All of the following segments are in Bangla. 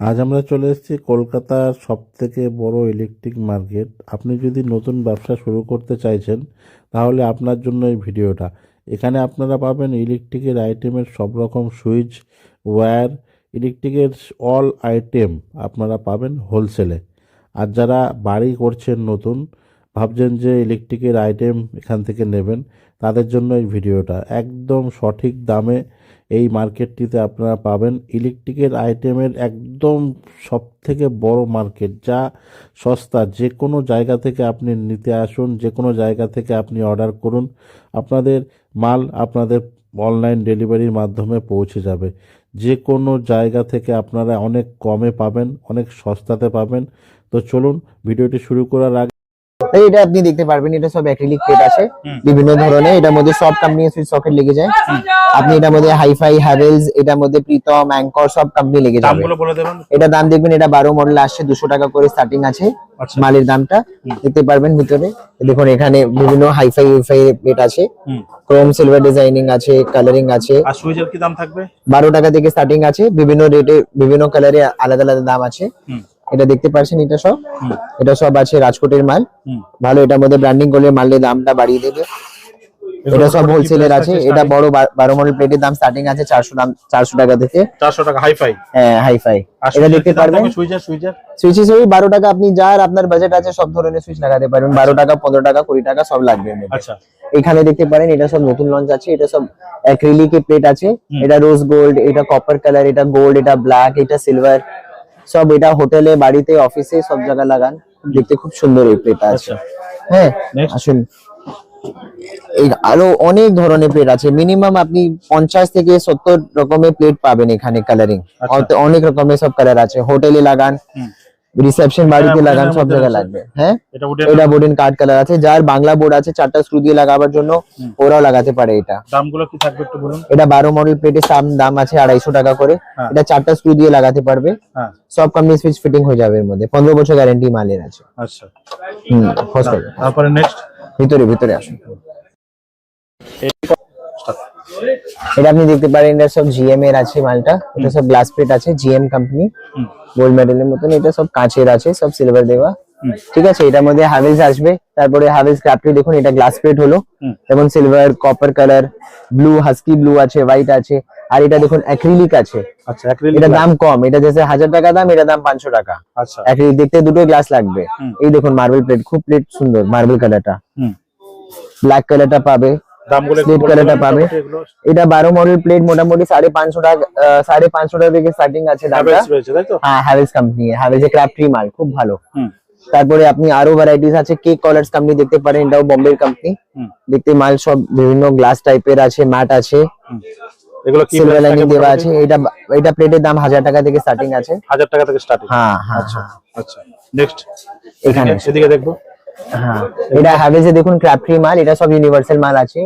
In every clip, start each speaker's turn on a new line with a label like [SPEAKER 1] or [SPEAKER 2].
[SPEAKER 1] আজ আমরা চলে এসেছি কলকাতার সবথেকে বড় ইলেকট্রিক মার্কেট। আপনি যদি নতুন ব্যবসা শুরু করতে চাইছেন তাহলে আপনার জন্য এই ভিডিওটা। এখানে আপনারা পাবেন ইলেকট্রিকের আইটেমের সব রকম সুইচ, ওয়্যার, ইলেকট্রিকের অল আইটেম আপনারা পাবেন হোলসেলে। আর যারা বাড়ি করছেন নতুন, ভাবছেন যে ইলেকট্রিকের আইটেম এখান থেকে নেবেন, তাদের জন্য এই ভিডিওটা। একদম সঠিক দামে এই মার্কেটটিতে আপনারা পাবেন ইলেকট্রিকের আইটেমের একদম সবথেকে বড় মার্কেট, যা সস্তা। যে কোনো জায়গা থেকে আপনি নিতে আসুন, যে কোনো জায়গা থেকে আপনি অর্ডার করুন, আপনাদের মাল আপনাদের অনলাইন ডেলিভারির মাধ্যমে পৌঁছে যাবে। যে কোনো জায়গা থেকে আপনারা অনেক কমে পাবেন, অনেক সস্তাতে পাবেন। তো চলুন ভিডিওটি শুরু করার আগে
[SPEAKER 2] এটা আপনি দেখতে পারবেন, এটা সব অ্যাক্রিলিক প্লেট আছে বিভিন্ন ধরনের। এটার মধ্যে সব কোম্পানি সুইচ সকেট লেগে যায়। আপনি এটার মধ্যে হাইফাই, হ্যাভেলস, এটার মধ্যে প্রীতম, অ্যাঙ্কর সব কোম্পানি লেগে যাবে।
[SPEAKER 3] দামগুলো বলে দেবেন।
[SPEAKER 2] এটা দাম দেখবেন, এটা 12 মডেল আসছে, 200 টাকা করে স্টার্টিং আছে। মালের দামটা দেখতে পারবেন ভিতরে। দেখুন এখানে বিভিন্ন হাইফাই প্লেট আছে, ক্রোম সিলভার ডিজাইনিং আছে, কালারিং আছে।
[SPEAKER 3] আর সুইচের কি দাম থাকবে?
[SPEAKER 2] 12 টাকা থেকে স্টার্টিং আছে, বিভিন্ন রেটে বিভিন্ন কালারে আলাদা আলাদা দাম আছে। এটা দেখতে পাচ্ছেন, এটা সব আছে রাজকোটের মাল, ভালো। এটার মধ্যে ব্র্যান্ডিং করলে মালের দামটা বাড়িয়ে দেবে। এটা সব হোলসেলের আছে। এটা বড় 12 মডেল প্লেটের দাম স্টার্টিং আছে 400 টাকা থেকে।
[SPEAKER 3] 400 টাকা হাইফাই।
[SPEAKER 2] হ্যাঁ, হাইফাই। এটা দেখতে পারবেন। সুইচের 12 টাকা, আপনি যার আপনার বাজেট আছে সব ধরনের সুইচ লাগাতে পারবেন। 12 টাকা, 15 টাকা, 20 টাকা সব লাগবে।
[SPEAKER 3] আচ্ছা,
[SPEAKER 2] এখানে দেখতে পারেন, এটা সব নতুন লঞ্চ আছে। এটা সব অ্যাক্রিলিকের প্লেট আছে। এটা রোজ গোল্ড, এটা কপার কালার, এটা গোল্ড, এটা ব্ল্যাক, এটা সিলভার সব। এটা হোটেলে, বাড়িতে, অফিসে সব জায়গায় লাগান, দেখতে খুব সুন্দর এই প্লেট আছে। হ্যাঁ, আসুন। এই আরো অনেক ধরনের প্লেট আছে। মিনিমাম আপনি 50 থেকে 70 রকমের প্লেট পাবেন এখানে। কালারিং অনেক রকমের সব কালার আছে। হোটেলে লাগান, রিসেপশন বাড়িতে লাগান, সব জায়গায় লাগবে। হ্যাঁ, এটা উডেন কাঠ কালার আছে। যার বাংলা বোর্ড আছে 4টা স্ক্রু দিয়ে লাগাবার জন্য, ওরাও লাগাতে পারে। এটা
[SPEAKER 3] দামগুলো কি থাকবে একটু বলুন।
[SPEAKER 2] এটা 12 মডেল প্লেটের দাম আছে 250 টাকা করে। এটা 4টা স্ক্রু দিয়ে লাগাতে পারবে। সব কোম্পানি সুইচ ফিটিং হয়ে যাবে। এর মধ্যে 15 বছর গ্যারান্টি মালের আছে।
[SPEAKER 3] আচ্ছা,
[SPEAKER 2] তারপরে নেক্সট ভিতরে আসুন। এটা আপনি দেখতে পারেন, এটা সব জিএম এর আছে মালটা। এটা সব গ্লাস প্লেট আছে, জিএম কোম্পানি, গোল্ড মেডেলের মতন। এটা সব কাঁচের আছে, সব সিলভার দেওয়া। ঠিক আছে, এটার মধ্যে হ্যাভেলস আসবে। তারপরে হ্যাভেলস ক্রাফটি দেখুন, এটা গ্লাস প্লেট হলো, এবং silver, copper colour, blue, husky blue আছে, হোয়াইট আছে। আর এটা দেখুন অ্যাক্রিলিক আছে।
[SPEAKER 3] আচ্ছা, অ্যাক্রিলিক।
[SPEAKER 2] এটা দাম কম, এটা জেসে 1000 টাকা দাম, এটা দাম 500 টাকা।
[SPEAKER 3] আচ্ছা,
[SPEAKER 2] অ্যাক্রিলিক দেখতে দুটো গ্লাস লাগবে। এই দেখুন মার্বেল প্লেট, খুব প্লেট সুন্দর। মার্বেল কালারটা, ব্ল্যাক কালারটা পাবে, স্লেট কালারটা পাবে। এটা 12 মডেল প্লেট, মোটামুটি 550 টাকা, 550 টাকা থেকে স্টার্টিং আছে দামটা। হ্যাঁ, হ্যাভেলস কোম্পানি, হ্যাভেলস এর ক্রাফটি মাল খুব ভালো। তারপরে আপনি আরো ভ্যারাইটিস আছে। কেক কলার্স কোম্পানি দেখতে পারেন, এটাও বোম্বের কোম্পানি। দেখতে মাল সব বিভিন্ন গ্লাস টাইপের আছে, ম্যাট আছে,
[SPEAKER 3] এগুলো কি
[SPEAKER 2] সিলভার লাইনিং দেওয়া আছে। এটা প্লেটের দাম 1000 টাকা থেকে স্টার্টিং আছে।
[SPEAKER 3] 1000 টাকা থেকে স্টার্টিং।
[SPEAKER 2] হ্যাঁ,
[SPEAKER 3] আচ্ছা, নেক্সট
[SPEAKER 2] এখানে
[SPEAKER 3] এদিকে দেখবো।
[SPEAKER 2] হ্যাঁ, এটা হ্যাভেলস এ দেখুন ক্রাফটি মাল। এটা সব ইউনিভার্সাল মাল আছে।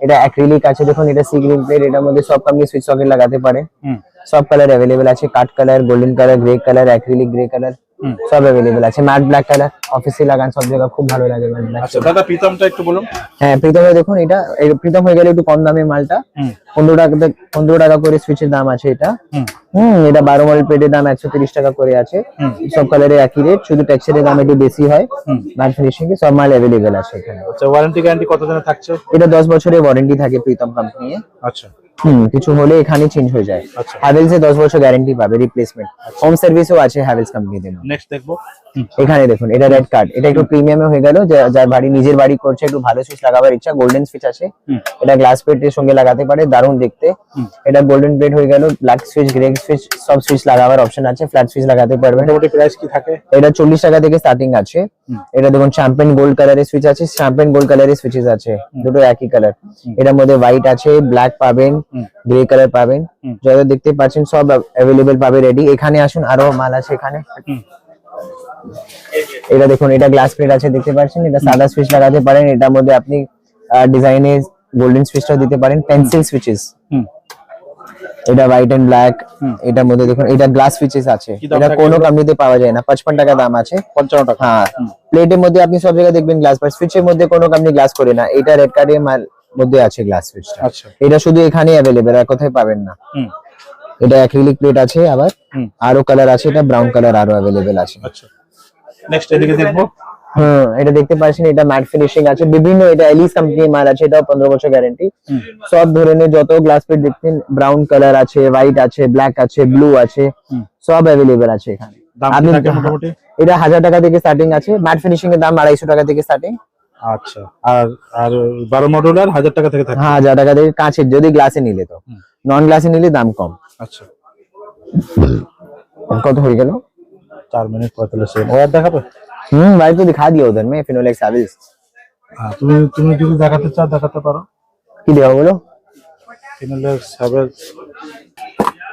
[SPEAKER 2] এটা অ্যাক্রিলিক আছে, দেখুন এটা সি গ্রিন প্লেট। এটার মধ্যে সব কোম্পানি সুইচ সকেট লাগাতে পারে। সব কালার अवेलेबल আছে, কাট colour, golden colour, grey colour, acrylic grey colour সব अवेलेबल আছে। ম্যাট ব্ল্যাক কালার অফিসে লাগান, সব জায়গা খুব ভালো লাগে।
[SPEAKER 3] আচ্ছা দাদা, প্রীতমটা একটু বলুন।
[SPEAKER 2] হ্যাঁ, প্রীতমে দেখুন, এটা প্রীতম হয়ে গেলে একটু কম দামে মালটা। 15 টাকা করে সুইচের দাম আছে এটা। এটা 12 মডেল প্লেটের দাম 130 টাকা করে আছে। সব কালারে একই রেট, শুধু টেক্সচারের দাম একটু বেশি হয়। ম্যাট ফিনিশিং এ সব মাল अवेलेबल আছে এখানে।
[SPEAKER 3] আচ্ছা, ওয়ারেন্টি গ্যারান্টি কতদিনের থাকছে?
[SPEAKER 2] এটা 10 বছরের ওয়ারেন্টি থাকে প্রীতম কোম্পানি।
[SPEAKER 3] আচ্ছা,
[SPEAKER 2] কিছু হলে এখানে চেঞ্জ হয়ে যায়।
[SPEAKER 3] আচ্ছা,
[SPEAKER 2] হ্যাভেলস এ 10 বছর গ্যারান্টি পাবে, রিপ্লেসমেন্ট, হোম সার্ভিসও আছে হ্যাভেলস কোম্পানিতে।
[SPEAKER 3] নেক্সট দেখবো।
[SPEAKER 2] এখানে দেখুন, এটা রেড কার্ড। এটা একটু প্রিমিয়ামে হয়ে গেল, যার নিজের বাড়ি করছে, একটু ভালো সুইচ লাগাবার ইচ্ছা। গোল্ডেন সুইচ আছে, এটা গ্লাস প্লেটের সঙ্গে লাগাতে পারে, দারুণ দেখতে। এটা গোল্ডেন প্লেট হয়ে গেল, ব্ল্যাক সুইচ, গ্রে সুইচ সব সুইচ লাগাবার অপশন আছে। ফ্ল্যাট সুইচ লাগাতে পারবেন।
[SPEAKER 3] মোটামুটি প্রাইস কি থাকে?
[SPEAKER 2] এটা 40 টাকা থেকে স্টার্টিং আছে। এটা দেখুন শ্যাম্পেন গোল্ড কালারের সুইচ আছে, শ্যাম্পেন গোল্ড কালারের সুইচেস আছে, দুটো একই কালার। এটার মধ্যে হোয়াইট আছে, ব্ল্যাক পাবেন, গ্রে কালার পাবেন। যা দেখতে পাচ্ছেন সব अवेलेबल পাবে রেডি। এখানে আসুন, আরো মাল আছে এখানে। এটা দেখুন, এটা গ্লাস প্লেট আছে, দেখতে পাচ্ছেন। এটা সাদা সুইচ লাগাতে পারেন। এটার মধ্যে আপনি ডিজাইনে গোল্ডেন সুইচটাও দিতে পারেন, পেন্সিল সুইচেস। এটা হোয়াইট এন্ড ব্ল্যাক। এটার মধ্যে দেখুন, এটা গ্লাস সুইচেস আছে। এটা কোনো কোম্পানিতে পাওয়া যায় না, 55 টাকা দাম আছে।
[SPEAKER 3] 55 টাকা।
[SPEAKER 2] হ্যাঁ, প্লেটের মধ্যে আপনি সব জায়গায় দেখবেন গ্লাস, বাট সুইচের মধ্যে কোনো কোম্পানি গ্লাস করে না। এটা রেড কার্ডের মাল মধ্যে আছে গ্লাস সুইচটা।
[SPEAKER 3] আচ্ছা,
[SPEAKER 2] এটা শুধু এখানেই अवेलेबल, আর কোথায় পাবেন না। এটা অ্যাক্রিলিক প্লেট আছে, আবার আরো কালার আছে, এটা ব্রাউন কালার আরো অ্যাভেলেবেল আছে।
[SPEAKER 3] আচ্ছা, নেক্সট এদিকে দেখবো।
[SPEAKER 2] এটা দেখতে পাচ্ছেন, এটা ম্যাট ফিনিশিং আছে, বিভিন্ন এটা এলিস কোম্পানির মাল আছে, এটাও 15 বছর গ্যারান্টি। সব ধরনের যত গ্লাস প্লেট দেখছেন, ব্রাউন কালার আছে, হোয়াইট আছে, ব্ল্যাক আছে, ব্লু আছে, সব অ্যাভেলেবেল আছে এখানে।
[SPEAKER 3] দাম কি থাকে মোটামুটি?
[SPEAKER 2] এটা 1000 টাকা থেকে স্টার্টিং আছে, ম্যাট ফিনিশিং এর দাম 250 টাকা থেকে স্টার্টিং।
[SPEAKER 3] আচ্ছা, আর আর 12 মডেলার 1000 টাকা থেকে থাকে।
[SPEAKER 2] হ্যাঁ, 1000 টাকা থেকে কাঁচের, যদি গ্লাসে নিলে তো। নন গ্লাসে নিলে দাম কম।
[SPEAKER 3] আচ্ছা,
[SPEAKER 2] কত হয়ে গেল?
[SPEAKER 3] 4 মিনিট 45 সেকেন্ড। और দেখাবে?
[SPEAKER 2] भाई तो दिखा दिया उधर में फिनोलेक्स सर्विस।
[SPEAKER 3] হ্যাঁ, তুমি তুমি যদি দেখাতে চাও দেখাতে পারো।
[SPEAKER 2] কি দেওয়া বলো?
[SPEAKER 3] Finolex service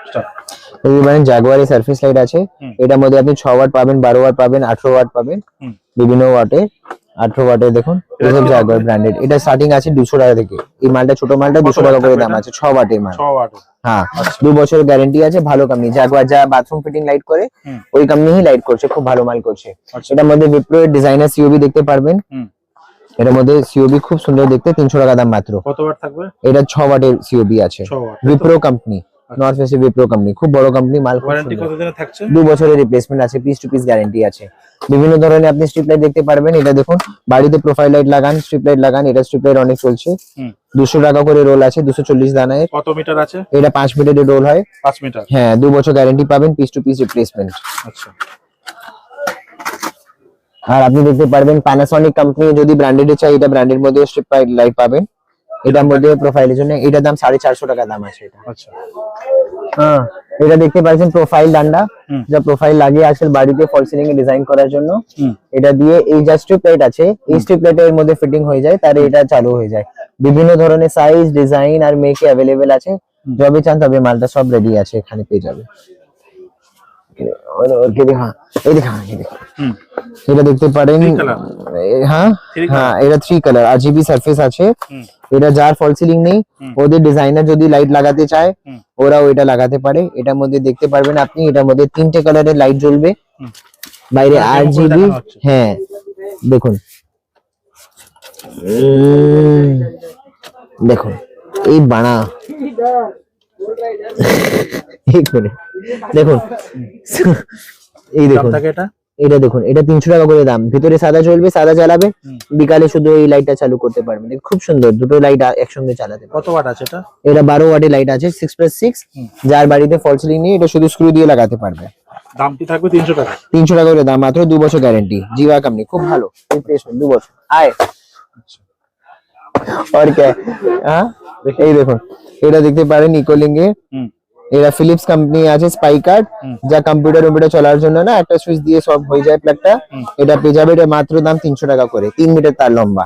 [SPEAKER 3] start.
[SPEAKER 2] এই মানে জাগুয়ারের সারফেস লাইট আছে, এটার মধ্যে আপনি 6 ওয়াট পাবেন, 12 ওয়াট পাবেন, 18 ওয়াট পাবেন, বিভিন্ন ওয়াটে। 18 ওয়াটে দেখুন, এসব জাগুয়ার ব্র্যান্ডেড। এটা স্টার্টিং আছে 200 টাকা থেকে। এই মালটা, ছোট মালটা 200 টাকা করে দাম আছে, 6 ওয়াটের মাল।
[SPEAKER 3] 6 ওয়াট।
[SPEAKER 2] হ্যাঁ, 2 বছরের গ্যারান্টি আছে, ভালো কোম্পানি। জাগুয়ার যা বাথরুম ফিটিং লাইট করে, ওই কোম্পানি হি লাইট করছে, খুব ভালো মাল করছে। এটার মধ্যে উইপ্রো এর ডিজাইনার সিওবি দেখতে পারবেন। এটার মধ্যে সিওবি খুব সুন্দর দেখতে, 300 টাকা দাম মাত্র।
[SPEAKER 3] কত ওয়াট থাকবে?
[SPEAKER 2] এটা 6 ওয়াটের সিওবি আছে,
[SPEAKER 3] 6 watt.
[SPEAKER 2] Wipro company, north west Wipro company, খুব বড় কোম্পানি, মাল খুব
[SPEAKER 3] ওয়ারেন্টি
[SPEAKER 2] সুন্দর।
[SPEAKER 3] কত দিনে থাকছে?
[SPEAKER 2] 2 বছরের রিপ্লেসমেন্ট আছে, পিস টু পিস গ্যারান্টি আছে। বিভিন্ন ধরনের আপনি স্ট্রিপ লাইট দেখতে পারবেন। এটা দেখুন, বাড়িতে প্রোফাইল লাইট লাগান, স্ট্রিপ লাইট লাগান, এটা স্ট্রিপ লাইট অনেক চলছে। 200 টাকা করে রোল আছে, 240 দানায়।
[SPEAKER 3] কত মিটার আছে?
[SPEAKER 2] এটা 5 মিটারের রোল হয়।
[SPEAKER 3] 5 মিটার।
[SPEAKER 2] হ্যাঁ, 2 বছর গ্যারান্টি পাবেন, পিস টু পিস রিপ্লেসমেন্ট।
[SPEAKER 3] আচ্ছা,
[SPEAKER 2] আর আপনি দেখতে পারবেন প্যানাসোনিক কোম্পানি, যদি ব্র্যান্ডেড চাই, এটা ব্র্যান্ডের মধ্যে স্ট্রিপ লাইট পাবেন। এটার মধ্যে প্রোফাইলের জন্য এটার দাম 450 টাকা দাম আছে এটা।
[SPEAKER 3] আচ্ছা,
[SPEAKER 2] হ্যাঁ, এটা দেখতে পাচ্ছেন প্রোফাইল ডান্ডা, যা প্রোফাইল লাগিয়ে আজকাল বাড়িতে ফল সিলিং এ ডিজাইন করার জন্য। এটা দিয়ে এই যা স্ট্রিপ লাইট আছে, এই স্ট্রিপ লাইটের মধ্যে ফিটিং হয়ে যায়, তার এটা চালু হয়ে যায়। বিভিন্ন ধরনের সাইজ, ডিজাইন আর মেকে অ্যাভেলেবেল আছে। যবে চান তবে মালটা সব রেডি আছে, এখানে পেয়ে যাবে। এটা দেখতে পারেন। হ্যাঁ হ্যাঁ, এটা 3 কালার আরজিবি সারফেস আছে। এটা যার ফল সিলিং নেই, ওদের ডিজাইনার যদি লাইট লাগাতে চায়, ওরা ওইটা লাগাতে পারে। এটার মধ্যে দেখতে পারবেন আপনি, এটার মধ্যে 3টে কালারের লাইট জ্বলবে, বাইরে আরজিবি। হ্যাঁ, দেখুন দেখুন এই বানা, এক মিনিট দেখুন, এই দেখুন, এটা দেখুন, এটা 300 টাকা করে দাম। ভিতরে সাদা চলবে, সাদা চালাবে, বিকালে শুধু এই লাইটটা চালু করতে পারবেন। খুব সুন্দর, দুটো লাইট একসঙ্গে চালাতে পারবেন।
[SPEAKER 3] কত ওয়াট আছে এটা?
[SPEAKER 2] এটা 12 ওয়াটের লাইট আছে, 6+6। যার বাড়িতে ফল সিলিং নেই, এটা শুধু স্ক্রু দিয়ে লাগাতে পারবে।
[SPEAKER 3] দাম কি থাকবে? 300 টাকা।
[SPEAKER 2] 300 টাকা করে দাম মাত্র, 2 বছর গ্যারান্টি, জিওয়া কোম্পানি, খুব ভালো রিপ্লেসমেন্ট, 2 বছর। আয় আর কে, হ্যাঁ এই দেখুন, এটা দেখতে পারেন ইকোলিং এ। এটা ফিলিপস কোম্পানি আছে, স্পাইকার, যা কম্পিউটার চলার জন্য না, একটা সুইচ দিয়ে সব হয়ে যায় প্লাগটা। এটা পেয়ে যাবে, এটা মাত্র দাম 300 টাকা করে, 3 মিটার তার লম্বা।